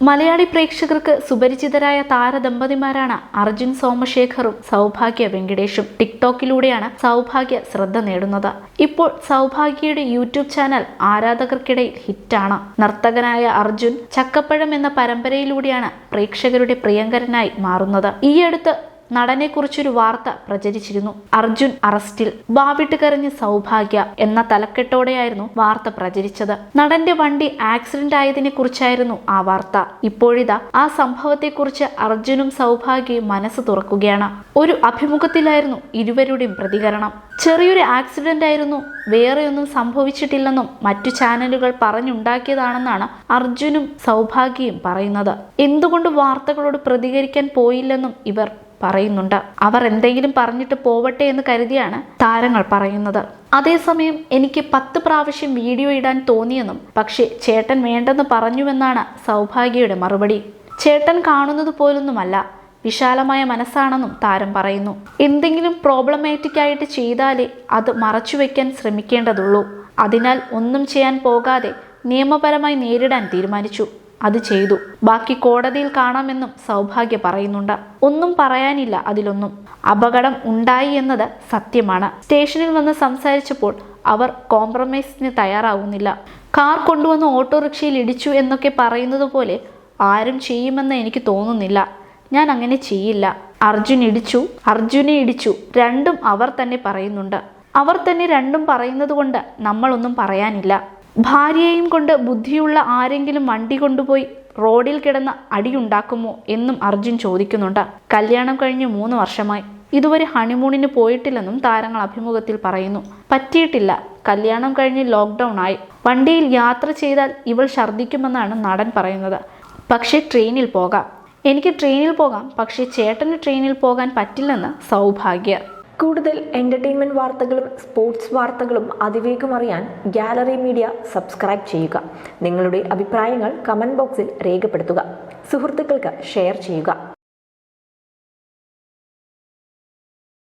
മലയാളി പ്രേക്ഷകർക്ക് സുപരിചിതരായ താരദമ്പതിമാരാണ് അർജുൻ സോമശേഖറും സൗഭാഗ്യ വെങ്കിടേഷും. ടിക്ടോക്കിലൂടെയാണ് സൗഭാഗ്യ ശ്രദ്ധ നേടുന്നത്. ഇപ്പോൾ സൗഭാഗ്യയുടെ യൂട്യൂബ് ചാനൽ ആരാധകർക്കിടയിൽ ഹിറ്റാണ്. നർത്തകനായ അർജുൻ ചക്കപ്പഴം എന്ന പരമ്പരയിലൂടെയാണ് പ്രേക്ഷകരുടെ പ്രിയങ്കരനായി മാറുന്നത്. ഈയടുത്ത് നടനെ കുറിച്ചൊരു വാർത്ത പ്രചരിച്ചിരുന്നു. അർജുൻ അറസ്റ്റിൽ, വാവിട്ട് കരഞ്ഞ് സൗഭാഗ്യ എന്ന തലക്കെട്ടോടെയായിരുന്നു വാർത്ത പ്രചരിച്ചത്. നടന്റെ വണ്ടി ആക്സിഡന്റ് ആയതിനെ കുറിച്ചായിരുന്നു ആ വാർത്ത. ഇപ്പോഴിതാ ആ സംഭവത്തെക്കുറിച്ച് അർജുനും സൗഭാഗ്യയും മനസ്സ് തുറക്കുകയാണ്. ഒരു അഭിമുഖത്തിലായിരുന്നു ഇരുവരുടെയും പ്രതികരണം. ചെറിയൊരു ആക്സിഡന്റ് ആയിരുന്നു, വേറെയൊന്നും സംഭവിച്ചിട്ടില്ലെന്നും മറ്റു ചാനലുകൾ പറഞ്ഞുണ്ടാക്കിയതാണെന്നാണ് അർജുനും സൗഭാഗ്യയും പറയുന്നത്. എന്തുകൊണ്ട് വാർത്തകളോട് പ്രതികരിക്കാൻ പോയില്ലെന്നും ഇവർ പറയുന്നുണ്ട്. അവർ എന്തെങ്കിലും പറഞ്ഞിട്ട് പോവട്ടെ എന്ന് കരുതിയാണ് താരങ്ങൾ പറയുന്നത്. അതേസമയം എനിക്ക് 10 പ്രാവശ്യം വീഡിയോ ഇടാൻ തോന്നിയെന്നും പക്ഷേ ചേട്ടൻ വേണ്ടെന്ന് പറഞ്ഞുവെന്നാണ് സൗഭാഗ്യയുടെ മറുപടി. ചേട്ടൻ കാണുന്നത് പോലൊന്നുമല്ല, വിശാലമായ മനസ്സാണെന്നും താരം പറയുന്നു. എന്തെങ്കിലും പ്രോബ്ലമാറ്റിക് ആയിട്ട് ചെയ്താലേ അത് മറച്ചുവെക്കാൻ ശ്രമിക്കേണ്ടതുള്ളൂ. അതിനാൽ ഒന്നും ചെയ്യാൻ പോകാതെ നിയമപരമായി നേരിടാൻ തീരുമാനിച്ചു. അത് ചെയ്തു. ബാക്കി കോടതിയിൽ കാണാമെന്നും സൗഭാഗ്യ പറയുന്നുണ്ട്. ഒന്നും പറയാനില്ല അതിലൊന്നും. അപകടം ഉണ്ടായി എന്നത് സത്യമാണ്. സ്റ്റേഷനിൽ വന്ന് സംസാരിച്ചപ്പോൾ അവർ കോംപ്രമൈസിന് തയ്യാറാവുന്നില്ല. കാർ കൊണ്ടുവന്ന് ഓട്ടോറിക്ഷയിൽ ഇടിച്ചു എന്നൊക്കെ പറയുന്നത് പോലെ ആരും ചെയ്യുമെന്ന് എനിക്ക് തോന്നുന്നില്ല. ഞാൻ അങ്ങനെ ചെയ്യില്ല. അർജുനെ ഇടിച്ചു രണ്ടും അവർ തന്നെ പറയുന്നുണ്ട്. അവർ തന്നെ രണ്ടും പറയുന്നത് കൊണ്ട് നമ്മളൊന്നും പറയാനില്ല. ഭാര്യയെയും കൊണ്ട് ബുദ്ധിയുള്ള ആരെങ്കിലും വണ്ടി കൊണ്ടുപോയി റോഡിൽ കിടന്ന് അടിയുണ്ടാക്കുമോ എന്നും അർജുൻ ചോദിക്കുന്നുണ്ട്. കല്യാണം കഴിഞ്ഞ് 3 വർഷമായി. ഇതുവരെ ഹണിമൂണിന് പോയിട്ടില്ലെന്നും താരങ്ങൾ അഭിമുഖത്തിൽ പറയുന്നു. പറ്റിയിട്ടില്ല. കല്യാണം കഴിഞ്ഞ് ലോക്ക്ഡൗൺ ആയി. വണ്ടിയിൽ യാത്ര ചെയ്താൽ ഇവൾ ഛർദ്ദിക്കുമെന്നാണ് നടൻ പറയുന്നത്. പക്ഷേ ട്രെയിനിൽ പോകാം. എനിക്ക് ട്രെയിനിൽ പോകാം, പക്ഷേ ചേട്ടന് ട്രെയിനിൽ പോകാൻ പറ്റില്ലെന്ന് സൗഭാഗ്യ. കൂടുതൽ എൻ്റർടൈൻമെൻറ്റ് വാർത്തകളും സ്പോർട്സ് വാർത്തകളും അതിവേഗം അറിയാൻ ഗാലറി മീഡിയ സബ്സ്ക്രൈബ് ചെയ്യുക. നിങ്ങളുടെ അഭിപ്രായങ്ങൾ കമൻറ്റ് ബോക്സിൽ രേഖപ്പെടുത്തുക. സുഹൃത്തുക്കൾക്ക് ഷെയർ ചെയ്യുക.